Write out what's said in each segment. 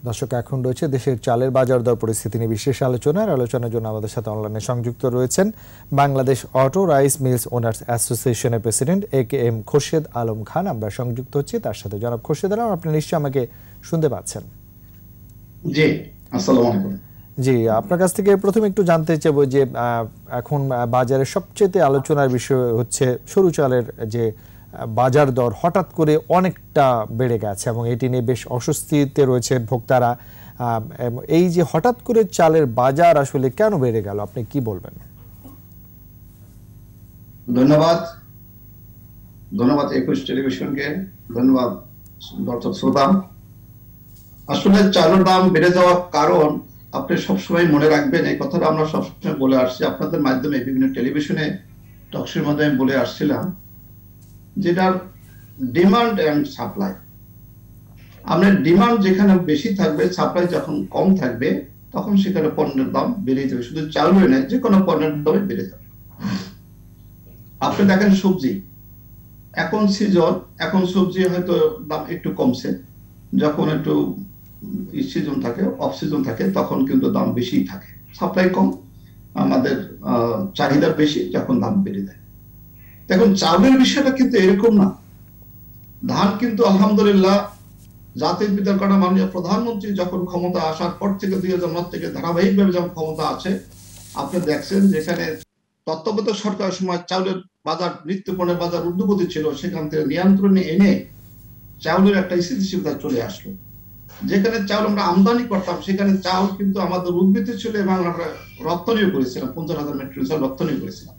দর্শক এখন রয়েছে দেশের চালের বাজার দর পরিস্থিতি নিয়ে বিশেষ আলোচনার জন্য আমাদের সাথে অনলাইনে সংযুক্ত রয়েছেন Bangladesh auto rice mills owners অ্যাসোসিয়েশনের প্রেসিডেন্ট AKM খোরশেদ আলম খান। আমরা সংযুক্ত হচ্ছি তার সাথে। জনাব খোরশেদ আলম, আপনি নিশ্চয়ই আমাকে শুনতে পাচ্ছেন? জি, আসসালামু আলাইকুম। জি, আপনার কাছ থেকে প্রথমে একটু জানতে চাইবো যে এখন বাজারে সবচেয়ে আলোচনার বিষয় হচ্ছে সরু চালের যে বাজার দর হঠাৎ করে অনেকটা বেড়ে গেছে এবং এটি নিয়ে বেশ অস্বস্তিতে রয়েছে ভোক্তারা। এই যে হঠাৎ করে চালের বাজার আসলে কেন বেড়ে গেল, আপনি কি বলবেন? ধন্যবাদ একুশ টেলিভিশনকে, ধন্যবাদ দর্শক শ্রোতা। আসলে চালের দাম বেড়ে যাওয়ার কারণ আপনি সবসময় মনে রাখবেন, এই কথাটা আমরা সবসময় বলে আসছি আপনাদের মাধ্যমে, বিভিন্ন টেলিভিশনে টকশোর মাধ্যমে বলে আসছিলাম, যেটার ডিমান্ড এন্ড সাপ্লাই। আপনার ডিমান্ড যেখানে বেশি থাকবে, সাপ্লাই যখন কম থাকবে, তখন সেখানে পণ্যের দাম বেড়ে যাবে। শুধু চাউলই নয়, যে কোনো পণ্যের দামে বেড়ে যাবে। আপনি দেখেন সবজি, এখন সিজন, এখন সবজি হয়তো দাম একটু কমছে। যখন একটু সিজন থাকে, অফ সিজন থাকে, তখন কিন্তু দাম বেশি থাকে। সাপ্লাই কম, আমাদের চাহিদা বেশি, যখন দাম বেড়ে যায়। দেখুন, চাউলের বিষয়টা কিন্তু এরকম না। ধান কিন্তু আলহামদুলিল্লাহ জাতির পিতার করা মাননীয় প্রধানমন্ত্রী যখন ক্ষমতা আসার পর থেকে 2009 থেকে ধারাবাহিকভাবে যখন ক্ষমতা আছে, আপনি দেখছেন যেখানে তত্ত্বাবধায়ক সরকারের সময় চাউলের বাজার, নিত্যপণ্যের বাজার ঊর্ধ্বগতি ছিল, সেখান থেকে নিয়ন্ত্রণে এনে চাউলের একটা স্থিতিশীলতা চলে আসলো। যেখানে চাউল আমরা আমদানি করতাম, সেখানে চাউল কিন্তু আমাদের উদ্বৃত্ত ছিল এবং আমরা রপ্তানিও করেছিলাম, 50,000 মেট্রিক টন রপ্তানি করেছিলাম।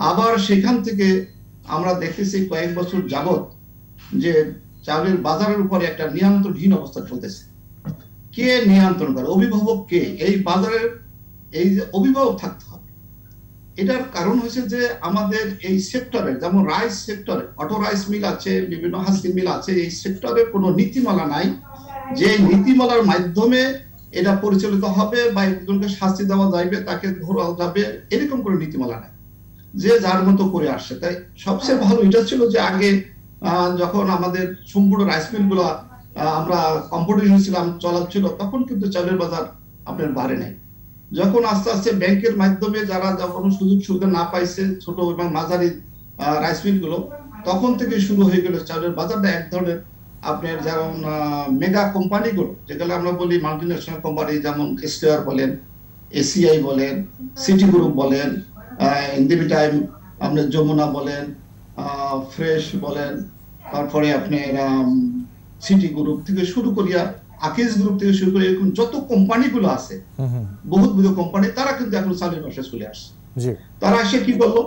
আবার সেখান থেকে আমরা দেখতেছি কয়েক বছর যাবত যে চাউলের বাজারের উপরে একটা নিয়ন্ত্রণহীন অবস্থা চলতেছে। কে নিয়ন্ত্রণ করে? অভিভাবক কে? এই বাজারের এই যে অভিভাবক থাকতে হবে। এটার কারণ হচ্ছে যে আমাদের এই সেক্টরে, যেমন রাইস সেক্টরে অটো রাইস মিল আছে, বিভিন্ন হাসি মিল আছে, এই সেক্টরে কোনো নীতিমালা নাই যে নীতিমালার মাধ্যমে এটা পরিচালিত হবে বা একজনকে শাস্তি দেওয়া যাবে, তাকে ধরা যাবে, এরকম কোনো নীতিমালা নাই। যে যার মতো করে আসছে। তাই সবচেয়ে ভালো এটা ছিল যে আগে যখন আমাদের সম্পূর্ণ রাইস মিল গুলা আমরা কম্পিটিশন ছিলাম, চলাচ্ছিল, তখন কিন্তু চালের বাজার আপনার বাড়ে নাই। যখন আস্তে আস্তে ব্যাংকের মাধ্যমে যারা যখন সুযোগ সুবিধা না পাইছে, ছোট এবং মাঝারি রাইস মিল গুলো, তখন থেকে শুরু হয়ে গেল চালের বাজারটা এক ধরনের আপনার যেমন মেগা কোম্পানিগুলো, যেগুলো আমরা বলি মাল্টিন্যাশনাল কোম্পানি, যেমন স্কয়ার বলেন, এসিআই বলেন, সিটি গ্রুপ বলেন, ইন্দিবি টাইম, আপনার যমুনা বলেন, ফ্রেশ বলেন, তারপরে আপনার সিটি গ্রুপ থেকে শুরু করিয়া আকিজ গ্রুপ থেকে শুরু করে এরকম যত কোম্পানিগুলো আছে, বহুত কোম্পানি, তারা কিন্তু এখন চালের ব্যবসায় চলে আসছে। তারা এসে কি করলো,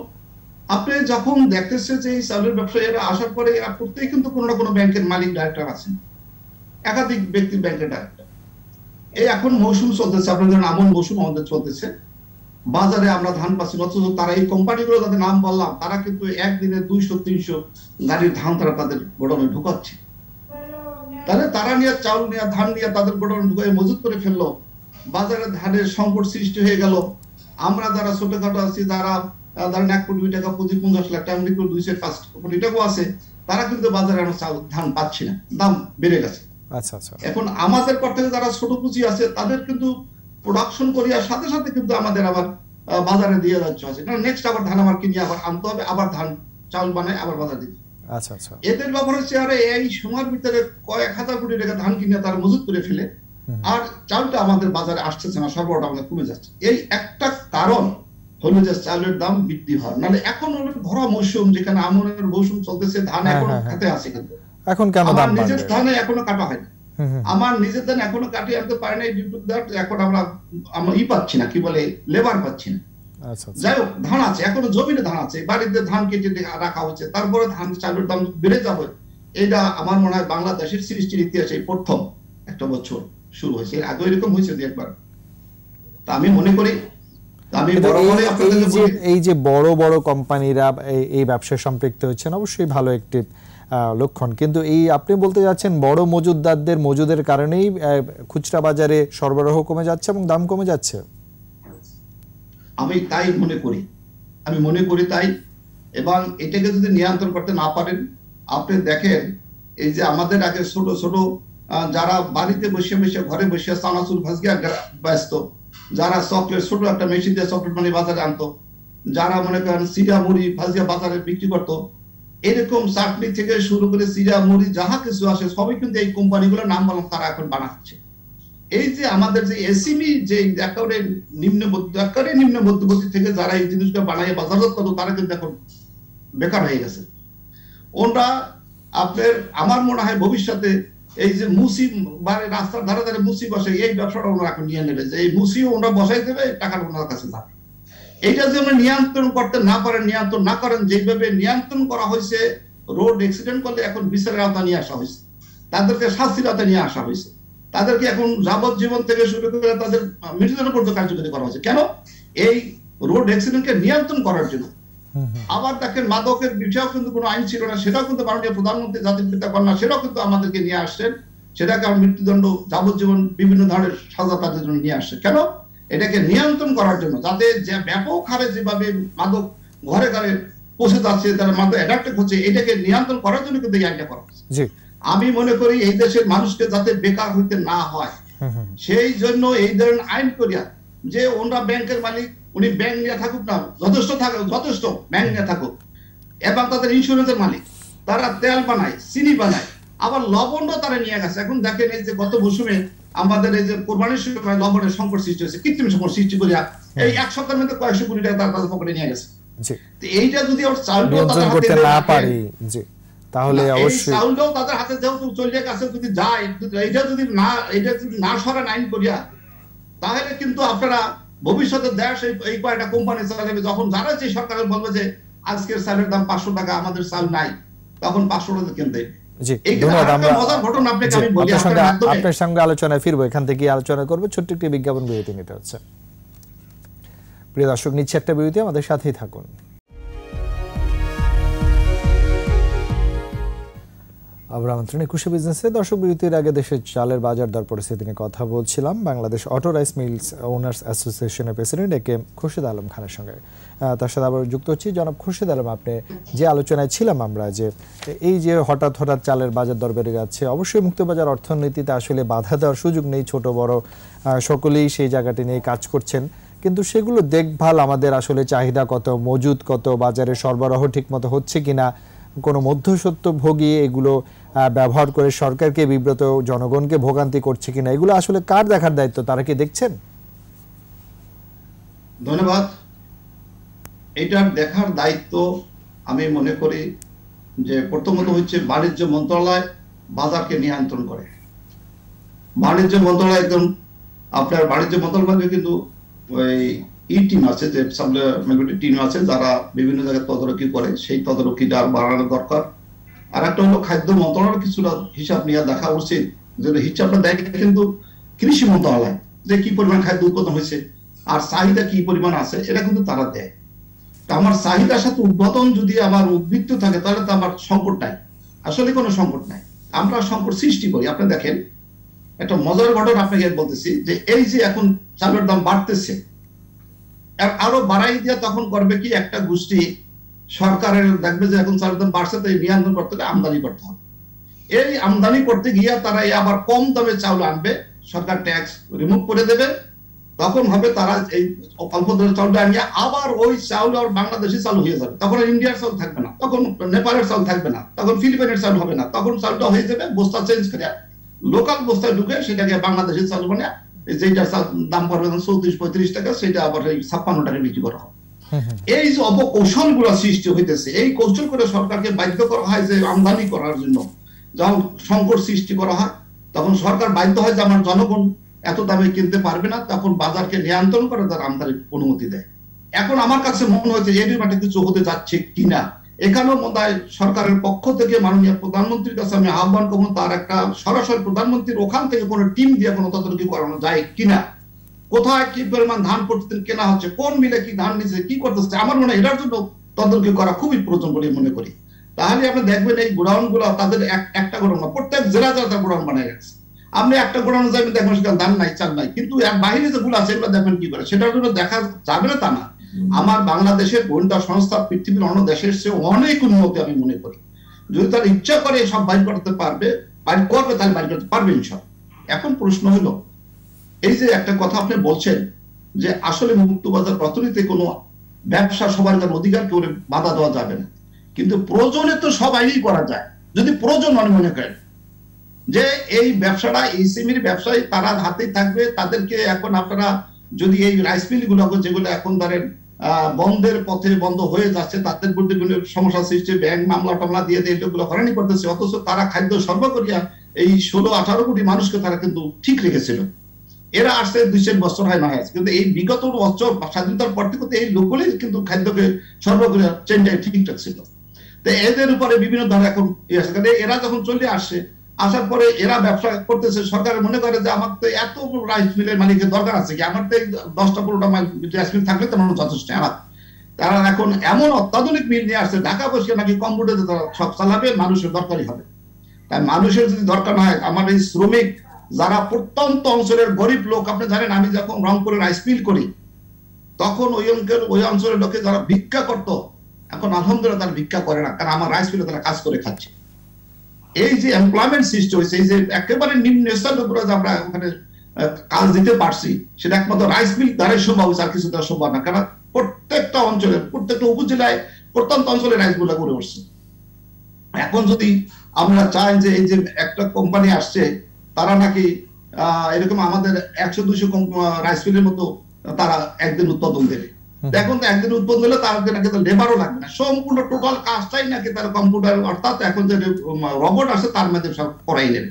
আপনি যখন দেখতেছে যে এই চালের ব্যবসায় এরা আসার পরে এরা প্রত্যেক কিন্তু কোনো না কোনো ব্যাংকের মালিক ডাইরেক্টর আছেন, একাধিক ব্যক্তি ব্যাংকের ডাইরেক্টর। এই এখন মৌসুম চলতেছে, আপনাদের আমন মৌসুম আমাদের চলতেছে, বাজারে আমরা ধান পাচ্ছি, অথচ তারা এই কোম্পানিগুলো তাদের নাম বললাম, তারা কিন্তু একদিনে 200-300 গাড়ির ধান তারা তাদের গোডাউনে ঢুকাচ্ছে। তাহলে তারা নিয়ে চাউল নিয়ে ধান নিয়ে তাদের গোডাউনে ঢুকাই মজুত করে ফেললো। বাজারে ধানের সংকট সৃষ্টি হয়ে গেল। আমরা যারা ছোটখাটো আছি, যারা ধরেন 1 কোটি টাকা পুঁজি, 50 লাখ টাকা, 205 কোটি টাকা আছে, তারা কিন্তু বাজারে চাউল ধান পাচ্ছি না, দাম বেড়ে গেছে। এখন আমাদের পর থেকে যারা ছোট পুঁজি আছে, তাদের কিন্তু প্রোডাকশন করিয়ার সাথে সাথে কিন্তু আমাদের আবার বাজারে দিয়ে যাচ্ছে আছে, কারণ নেক্সট আবার ধান আমার কিনে আবার আনতে হবে, আবার ধান চাউল বানায় আবার বাজার দিতে। এদের ব্যাপার হচ্ছে আরে এই সময়ের ভিতরে কয়েক হাজার কোটি টাকা ধান কিনে তারা মজুত করে ফেলে, আর চাউলটা আমাদের বাজারে আসতেছে না, সরবরাহটা আমাদের কমে যাচ্ছে। এই একটা কারণ হলো যে চাউলের দাম বৃদ্ধি হয়। নাহলে এখন হলো ভরা মৌসুম, যেখানে আমনের মৌসুম চলতেছে, ধান এখনো খেতে আছে, কিন্তু এখন কেন দাম বাড়বে? নিজের ধানে এখনো কাটা হয়নি, আমার নিজের ধান এখনো কাটিয়ে আনতে পারি নাই, এখন আমরা পাচ্ছি না, কি বলে, লেবার পাচ্ছি না। যাই হোক, ধান আছে, এখনো জমিনে ধান আছে, বাড়িতে ধান কেটে রাখা হচ্ছে, তারপরে ধান চালের দাম বেড়ে যাবে। এটা আমার মনে হয় বাংলাদেশের সৃষ্টির ইতিহাসে প্রথম একটা বছর শুরু হয়েছে, এর আগে এরকম হয়েছে একবার। তা আমি মনে করি, এই যে বড় বড় কোম্পানিরা এই ব্যবসায় সম্পৃক্ত হচ্ছেন, অবশ্যই ভালো একটি লক্ষণ, কিন্তু এই আপনি বলতে যাচ্ছেন বড় মজুদদারদের মজুদের কারণেই খুচরা বাজারে সরবরাহ কমে যাচ্ছে এবং দাম কমে যাচ্ছে। আমি তাই মনে করি তাই। এবং এটাকে যদি নিয়ন্ত্রণ করতে না পারেন, আপনি দেখেন এই যে আমাদের আগে ছোট ছোট যারা বাড়িতে বসে বসে ঘরে বসে চানাচুর ভাজিয়া ব্যস্ত, যারা চকলেট ছোট একটা মেশিন দিয়ে চকলেট মানে বাজারে আনতো, যারা মনে করেন চিড়া মুড়ি ভাজিয়া বাজারে বিক্রি করতো, এরকম চাটনি থেকে শুরু করে চিড়া মুড়ি যাহা কিছু আসে সবই কিন্তু এই কোম্পানিগুলোর নাম বললাম তারা এখন বানাচ্ছে। এই যে আমাদের যে এসএমই যে একেবারে নিম্ন মধ্যবর্তী থেকে যারা এই জিনিসটা বানায় বাজারজাত করতো তারা কিন্তু এখন বেকার হয়ে গেছে। ওরা আপনার আমার মনে হয় ভবিষ্যতে এই যে মুসি বারে রাস্তার ধারে ধারে মুসি বসে এই ব্যবসাটা ওনারা এখন নিয়ে নেবে, যে এই মুসিও ওনারা বসাই দেবে, টাকাটা ওনার কাছে যাবে। এইটা যে আমরা নিয়ন্ত্রণ করতে না পারেন, নিয়ন্ত্রণ না করেন, যেভাবে নিয়ন্ত্রণ করা হয়েছে, রোড অ্যাক্সিডেন্ট করলে এখন বিচারের আওতা নিয়ে আসা হয়েছে, তাদেরকে শাস্তির আওতা নিয়ে আসা হয়েছে, তাদেরকে এখন যাবজ্জীবন থেকে শুরু করে তাদের মৃত্যুদণ্ড পর্যন্ত কার্যকরী করা হয়েছে। কেন? এই রোড অ্যাক্সিডেন্টকে নিয়ন্ত্রণ করার জন্য। আবার দেখেন মাদকের বিষয়েও কিন্তু কোনো আইন ছিল না, সেটাও কিন্তু মাননীয় প্রধানমন্ত্রী জাতির পিতা কন্যা সেটাও কিন্তু আমাদেরকে নিয়ে আসছেন, সেটাকে মৃত্যুদণ্ড যাবজ্জীবন বিভিন্ন ধরনের সাজা তাদের জন্য নিয়ে আসছে। কেন? এটাকে নিয়ন্ত্রণ করার জন্য, যাতে যে ব্যাপক হারে যেভাবে মাদক ঘরে ঘরে পৌঁছে যাচ্ছে, তারা মাদক অ্যাডাক্টেড হচ্ছে, এটাকে নিয়ন্ত্রণ করার জন্য কিন্তু এই আইনটা করা হচ্ছে। আমি মনে করি এই দেশের মানুষকে যাতে বেকার হইতে না হয় সেই জন্য এই ধরনের আইন করিয়া, যে ওনারা ব্যাংকের মালিক, উনি ব্যাংক নিয়ে থাকুক না, যথেষ্ট ব্যাংক নিয়ে থাকুক, এবং তাদের ইন্স্যুরেন্সের মালিক, তারা তেল বানায়, চিনি বানায়, আবার লবণও তারা নিয়ে গেছে। এখন দেখেন এই যে গত মৌসুমে আমাদের এই যে কোরবানির সময় লবণের সংকট সৃষ্টি হয়েছে, কৃত্রিম সংকট সৃষ্টি করিয়া এই এক সপ্তাহের মধ্যে কয়েকশো কোটি টাকা তাদের পকেটে নিয়ে গেছে। এইটা যদি চালটাও তাদের হাতে না পারি, তাহলে অবশ্যই চাউলটাও তাদের হাতে যেহেতু চলে গেছে, যদি যায়, এটা যদি না সরান আইন করিয়া, তাহলে কিন্তু আপনারা ভবিষ্যতে দেশ এই কয়টা কোম্পানি চালাবে, যখন যারা যে সরকারের বলবে যে আজকের চালের দাম 500 টাকা, আমাদের চাল নাই, তখন 500 টাকা কিনতে। আপনার সঙ্গে আলোচনায় ফিরবো, এখান থেকে আলোচনা করবো, ছোট্ট একটি বিজ্ঞাপন বিরতি নিতে হচ্ছে। প্রিয় দর্শক, নিচ্ছে একটা বিরতি, আমাদের সাথেই থাকুন। আবার আমন্ত্রণ 21 বিজনেসে। দর্শক, বিরতির আগে দেশের চালের বাজার দর পরিস্থিতি নিয়ে কথা বলছিলাম Bangladesh auto rice mills owners অ্যাসোসিয়েশনের প্রেসিডেন্ট একে খুরশিদ আলম খানের সঙ্গে। তার সাথে আবার যুক্ত হচ্ছি। জনাব খুরশিদ আলম, আপনি যে আলোচনায় ছিলাম আমরা, যে এই যে হঠাৎ চালের বাজার দর বেড়ে যাচ্ছে, অবশ্যই মুক্তবাজার অর্থনীতিতে আসলে বাধা দেওয়ার সুযোগ নেই, ছোট বড় সকলেই সেই জায়গাটি নিয়ে কাজ করছেন, কিন্তু সেগুলো দেখভাল আমাদের আসলে চাহিদা কত, মজুদ কত, বাজারে সরবরাহ ঠিকমতো হচ্ছে কিনা, কোনো মধ্যস্বত্বভোগী এগুলো ব্যবহার করে সরকারকে বিব্রত, জনগণকে ভোগান্তি করছে কিনা, এগুলো আসলে কার দেখার দায়িত্ব, তারা কি দেখছেন? ধন্যবাদ। এটার দেখার দায়িত্ব আমি মনে করি যে প্রথমত হচ্ছে বাণিজ্য মন্ত্রণালয় বাজারকে নিয়ন্ত্রণ করে। বাণিজ্য মন্ত্রণালয় একদম আপনার বাণিজ্য মন্ত্রণালয়ে কিন্তু ওই টিম আছে, যে সাপ্লাই টিম আছে, যারা বিভিন্ন জায়গায় তদারকি করে, সেই তদারকিটা বাড়ানো দরকার। আর একটা হলো খাদ্য মন্ত্রণালয়ের কিছুটা হিসাব নিয়ে দেখা উচিত, যে হিসাবটা দেয় কিন্তু কৃষি মন্ত্রণালয়, যে কি পরিমাণ খাদ্য উৎপাদন হয়েছে আর চাহিদা কি পরিমাণ আছে, এটা কিন্তু তারা দেয়। আমার চাহিদার সাথে উৎপাদন যদি আমার উদ্বৃত্ত থাকে, তাহলে তো আমার সংকট নাই, আসলে কোনো সংকট নাই, আমরা সংকট সৃষ্টি করি। আপনি দেখেন একটা মজার ঘটনা আপনাকে বলতেছি, যে এই যে এখন চালের দাম বাড়তেছে, আরো বাড়াই দিয়ে তখন করবে কি একটা গোষ্ঠী, সরকারের দেখবে যে এখন চালের দাম বাড়ছে, তাই নিয়ন্ত্রণ করতে হলে আমদানি করতে হবে। এই আমদানি করতে গিয়ে তারা আবার কম দামে চাউল আনবে, সরকার ট্যাক্স রিমুভ করে দেবে, তখন হবে তারা এই অল্প দামে চাউলটা আনিয়ে আবার ওই চাউল আর বাংলাদেশি চালু হয়ে যাবে, তখন ইন্ডিয়ার চাউল থাকবে না, তখন নেপালের চাউল থাকবে না, তখন ফিলিপাইনের চাউল হবে না, তখন চাউলটা হয়ে যাবে বস্তা চেঞ্জ করে লোকাল বস্তায় ঢুকে সেটাকে বাংলাদেশি চাউল মানে যেটা দাম পড়বে 34-35 টাকা, সেটা আবার 56 টাকা বিক্রি করা হবে। এই যে অপকৌশল গুলা সৃষ্টি হইতেছে, এই কৌশল করে সরকারকে বাধ্য করা হয় যে আমদানি করার জন্য, যখন সংকট সৃষ্টি করা হয় তখন সরকার বাধ্য হয় যে আমার জনগণ এত দামে কিনতে পারবে না, তখন বাজারকে নিয়ন্ত্রণ করে তার আমদানির অনুমতি দেয়। এখন আমার কাছে মনে হচ্ছে এর মাঠে কিছু হতে যাচ্ছে কিনা, এখানেও মনে সরকারের পক্ষ থেকে মাননীয় প্রধানমন্ত্রীর কাছে আমি আহ্বান করবো, তার একটা সরাসরি প্রধানমন্ত্রীর ওখান থেকে কোনো টিম দিয়ে কোনো তদারকি করানো যায় কিনা, কোথায় কি পরিমাণ ধান প্রতিদিন কেনা হচ্ছে, কোন মিলে কি ধান নিচ্ছে, কি করতেছে, আমার মনে হয় এটার জন্য তদারকি করা খুবই প্রয়োজন বলে মনে করি। তাহলে আপনি দেখবেন এই গোডাউন গুলো তাদের একটা গোডাউন না, প্রত্যেক জেলা জেলা গোডাউন বানায় গেছে। আপনি একটা গোডাউনে যাবেন, দেখবেন সেখানে ধান নাই, চাল নাই, কিন্তু বাইরে যেগুলো আছে এগুলো দেখবেন কি করে, সেটার জন্য দেখা যাবে না তা না। আমার বাংলাদেশের গোয়েন্দা সংস্থা পৃথিবীর অন্য দেশের চেয়ে অনেক উন্নতি আমি মনে করি। যদি তার ইচ্ছা করে সব বাইর করতে পারবে, বাইর করবে, তাহলে বাইর করতে পারবে ইনশাআল্লাহ। এখন প্রশ্ন হলো, এই যে একটা কথা আপনি বলছেন যে আসলে মুক্তবাজার অর্থনীতিতে কোনো ব্যবসা সবার অধিকার করে বাধা দেওয়া যাবে না, কিন্তু প্রয়োজনে তো সবাই করা যায় যদি প্রয়োজন মনে করেন যে এই ব্যবসাটা এসএমইর ব্যবসায়ী তারা হাতেই থাকবে। তাদেরকে এখন আপনারা যদি এই রাইস মিল গুলো যেগুলো এখন ধরেন বন্ধের পথে বন্ধ হয়ে যাচ্ছে, তাদের বিরুদ্ধে সমস্যা সৃষ্টি, ব্যাংক মামলা টামলা দিয়ে এগুলো হয়রানি করতেছে, অথচ তারা খাদ্য সরবরাহ করিয়া এই 16-18 কোটি মানুষকে তারা কিন্তু ঠিক রেখেছিল। এরা আসছে 200 বছর হয় না হয়েছে, কিন্তু এই বিগত বছর স্বাধীনতার পর থেকে এই লোকগুলি কিন্তু খাদ্যকে সরবরাহ করে চেনটা ঠিক রাখছিল। তো এদের উপরে বিভিন্ন ধরনের এখন এরা যখন চলে আসছে, আসার পরে এরা ব্যবসা করতেছে, সরকার মনে করে যে আমার তো এত রাইস মিলের মালিকের দরকার আছে কি, আমার তো 10টা-15টা রাইস মিল থাকলে তেমন যথেষ্ট। তারা এখন এমন অত্যাধুনিক মিল নিয়ে আসছে, ঢাকা বসে নাকি কম্পিউটারে তারা সব চালাবে, মানুষের দরকারই হবে। তাই মানুষের যদি দরকার না হয়, আমার এই শ্রমিক যারা প্রত্যন্ত অঞ্চলের গরিব লোক, আপনি জানেন আমি যখন রংপুরে রাইস মিল করি তখন ওই অঞ্চলের লোকে যারা ভিক্ষা করতো, এখন আলহামদুলিল্লাহ তারা ভিক্ষা করে না, কারণ আমার রাইস মিলে তারা কাজ করে খাচ্ছে। এই যে এমপ্লয়মেন্ট সৃষ্টি হয়েছে, এই যে একেবারে নিম্ন স্তরের উপরে আমরা ওখানে কাজ দিতে পারছি, সেটা একমাত্র রাইস মিল দ্বারাই সম্ভব হয়েছে, আর কিছু দ্বারা সম্ভব না। কারণ প্রত্যেকটা অঞ্চলে, প্রত্যেকটা উপজেলায়, প্রত্যন্ত অঞ্চলে রাইস মিল গড়ে উঠছে। এখন যদি আমরা চাই যে এই যে একটা কোম্পানি আসছে, তারা নাকি এরকম আমাদের 100-200 রাইস মিলের মতো তারা একদিন উৎপাদন দেবে। এখন তো একদিন উৎপাদন দিলে তাদের নাকি লেবারও লাগবে না, সম্পূর্ণ টোটাল কাজটাই নাকি তারা কম্পিউটার, অর্থাৎ এখন যে রোবট আছে তার মধ্যে সব করাই নেবে।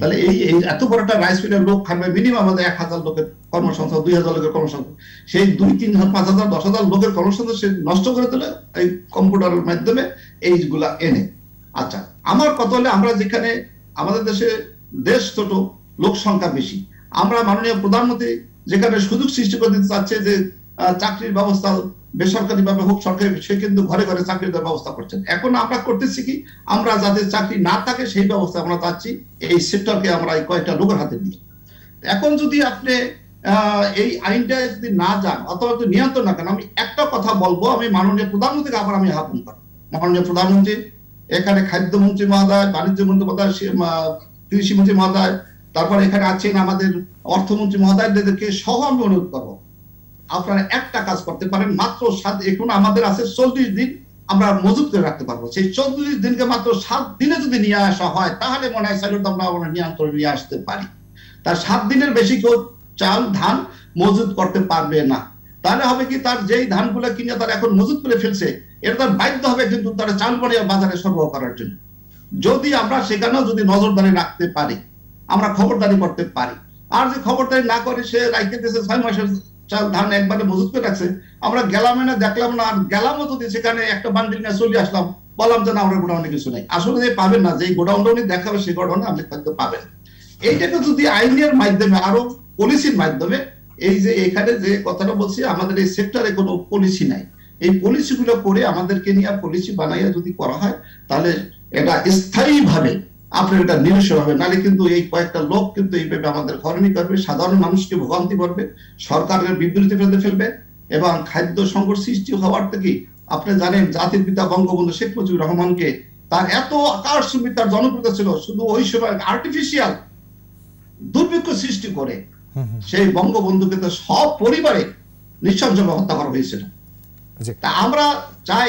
তাহলে এই এত বড় একটা রাইস মিলের লোক খাবে, মিনিমাম আমাদের 1000 লোকের কর্মসংস্থান, 2000 লোকের কর্মসংস্থান, সেই 2-3-5,000 10,000 লোকের কর্মসংস্থান সে নষ্ট করে দিলে এই কম্পিউটারের মাধ্যমে এইগুলা এনে। আচ্ছা, আমার কথা হলে আমরা যেখানে আমাদের দেশ ছোট, লোক সংখ্যা বেশি, আমরা মাননীয় প্রধানমন্ত্রী যেখানে সুযোগ সৃষ্টি করে দিতে চাচ্ছে যে চাকরির ব্যবস্থা বেসরকারি ভাবে হোক, সরকারি, সে কিন্তু ঘরে ঘরে চাকরির ব্যবস্থা করছেন। এখন আমরা করতেছি কি, আমরা যাতে চাকরি না থাকে সেই ব্যবস্থা আমরা চাচ্ছি এই সেক্টরকে আমরা এই কয়েকটা লোকের হাতে দিয়ে। এখন যদি আপনি এই আইনটা যদি না যান অথবা নিয়ন্ত্রণ না করেন, আমি একটা কথা বলবো, আমি মাননীয় প্রধানমন্ত্রীকে আবার আমি আহ্বান করবো, মাননীয় প্রধানমন্ত্রী, এখানে খাদ্যমন্ত্রী মহোদয়, বাণিজ্য মন্ত্রী মহোদয়, কৃষি মন্ত্রী মহোদয়, তারপর এখানে আছেন আমাদের অর্থমন্ত্রী মহোদয়দেরকে সহ আমি অনুরোধ করবো, আপনারা একটা কাজ করতে পারেন, মাত্র 7, এখন আমাদের আছে 40 দিন আমরা মজুত করে রাখতে পারবো। সেই 40 দিনকে মাত্র 7 দিনে যদি নিয়ে আসা হয়, তাহলে মনে হয় চালের দাম আমরা নিয়ন্ত্রণে নিয়ে আসতে পারি। তার 7 দিনের বেশি কেউ চাল ধান মজুত করতে পারবে না। তাহলে হবে কি, তার যেই ধানগুলো কিনে তার এখন মজুত করে ফেলছে, এটা তার বাধ্য হবে কিন্তু তারা চাল বানিয়ে বাজারে সরবরাহ করার জন্য। যদি আমরা সেখানেও যদি নজরদারি রাখতে পারি, আমরা খবরদারি করতে পারি। আর যে খবরদারি না করে সে রাখতে দিয়েছে 6 মাসের চাল ধান একবারে মজুত করে রাখছে, আমরা গেলাম না, দেখলাম না, আর গেলামও যদি সেখানে একটা বান্ডিল নিয়ে চলে আসলাম, বললাম যে না আমরা গোডাউনে কিছু নাই, আসলে যে পাবেন না, যে গোডাউনটা উনি দেখাবে সেই গোডাউনে আপনি হয়তো পাবেন। এইটাকে যদি আইনের মাধ্যমে, আরো পলিসির মাধ্যমে, এই যে এখানে যে কথাটা বলছি, আমাদের এই সেক্টরে কোনো পলিসি নাই, এই পলিসিগুলো করে আমাদেরকে নিয়ে পলিসি বানাইয়া যদি করা হয়, তাহলে এটা স্থায়ী ভাবে আপনার এটা নিরসন হবে। নাহলে কিন্তু এই কয়েকটা লোক কিন্তু এইভাবে আমাদের হয়রানি করবে, সাধারণ মানুষকে ভোগান্তি করবে, সরকারের বিবৃতি ফেলতে ফেলবে, এবং খাদ্য সংকট সৃষ্টি হওয়ার থেকে আপনি জানেন জাতির পিতা বঙ্গবন্ধু শেখ মুজিবুর রহমানকে তার এত আকাশচুম্বী তার জনপ্রিয়তা ছিল, শুধু ওই সময় আর্টিফিশিয়াল দুর্ভিক্ষ সৃষ্টি করে সেই বঙ্গবন্ধুকে তো সব পরিবারে নৃশংসভাবে হত্যা করা হয়েছিল। তা আমরা চাই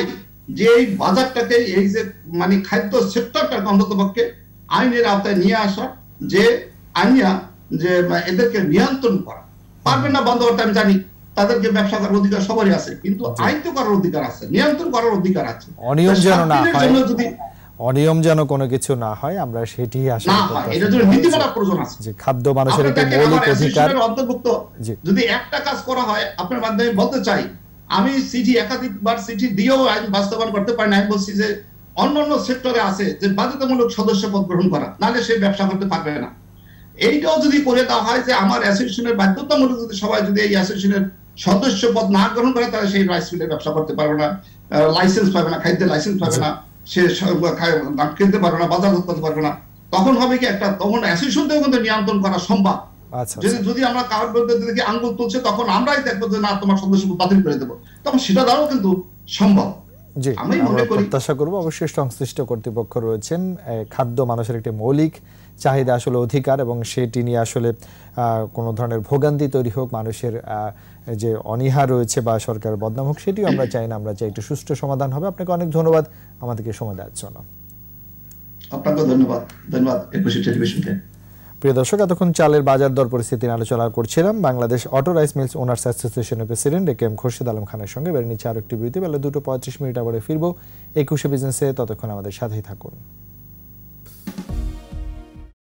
যে এই বাজারটাকে, এই যে মানে খাদ্য সেক্টরটাকে অন্তত পক্ষে আইনের আওতায় নিয়ে আসা, যে আইনিয়া যে এদেরকে নিয়ন্ত্রণ করা। পারবে না বন্ধ করতে, আমি জানি, তাদেরকে ব্যবসা করার অধিকার সবারই আছে, কিন্তু আইন তো করার অধিকার আছে, নিয়ন্ত্রণ করার অধিকার আছে। অনিয়ম যেন না হয়, অনিয়ম যেন কোনো কিছু না হয়, আমরা সেটি আশা করি। এর জন্য নীতিমালা প্রয়োজন আছে, যে খাদ্য মানুষের একটি মৌলিক অধিকার। অন্তর্ভুক্ত যদি একটা কাজ করা হয়, আপনার মাধ্যমে বলতে চাই, আমি চিঠি একাধিকবার চিঠি দিয়েও আইন বাস্তবায়ন করতে পারি না। আমি বলছি যে অন্যান্য সেক্টরে আছে যে বাধ্যতামূলক সদস্যপদ গ্রহণ করা, নাহলে সে ব্যবসা করতে পারবে না। এইটাও যদি করে দেওয়া হয় যে আমার অ্যাসোসিয়েশনের বাধ্যতামূলক, যদি সবাই যদি এই অ্যাসোসিয়েশনের সদস্যপদ না গ্রহণ করে, তাহলে সেই রাইস মিলের ব্যবসা করতে পারবে না, লাইসেন্স পাবে না, খাদ্যের লাইসেন্স পাবে না, সে কিনতে পারবে না, বাজার করতে পারবে না। তখন হবে কি, একটা তখন অ্যাসোসিয়েশন থেকে কিন্তু নিয়ন্ত্রণ করা সম্ভব। যদি আমরা কারোর বিরুদ্ধে দেখি আঙ্গুল তুলছে, তখন আমরাই দেখবো যে না, তোমার সদস্যপদ বাতিল করে দেবো, তখন সেটা দ্বারাও কিন্তু সম্ভব। জি, আমরা প্রত্যাশা করবো অবশ্যই সংশ্লিষ্ট কর্তৃপক্ষ রয়েছেন, খাদ্য মানুষের একটি মৌলিক চাহিদা আসলে অধিকার, এবং সেটি নিয়ে আসলে কোনো ধরনের ভোগান্তি তৈরি হোক, মানুষের যে অনীহা রয়েছে বা সরকারের বদনাম হোক, সেটিও আমরা চাই না। আমরা চাই একটু সুষ্ঠু সমাধান হবে। আপনাকে অনেক ধন্যবাদ আমাদেরকে সময় দেওয়ার জন্য। আপনাকে ধন্যবাদ। ধন্যবাদ একুশে টেলিভিশনকে। প্রিয় দর্শক, এতক্ষণ চালের বাজার দর পরিস্থিতি নিয়ে আলোচনা করছিলাম Bangladesh auto rice mills owners অ্যাসোসিয়েশনের প্রেসিডেন্ট একেএম খোরশেদ আলম খানের সঙ্গে। বের নিচ্ছে আরো একটি বিরতি, বেলা 2:35 মিনিট আবার ফিরবো 21 বিজনেসে। ততক্ষণ আমাদের সাথেই থাকুন।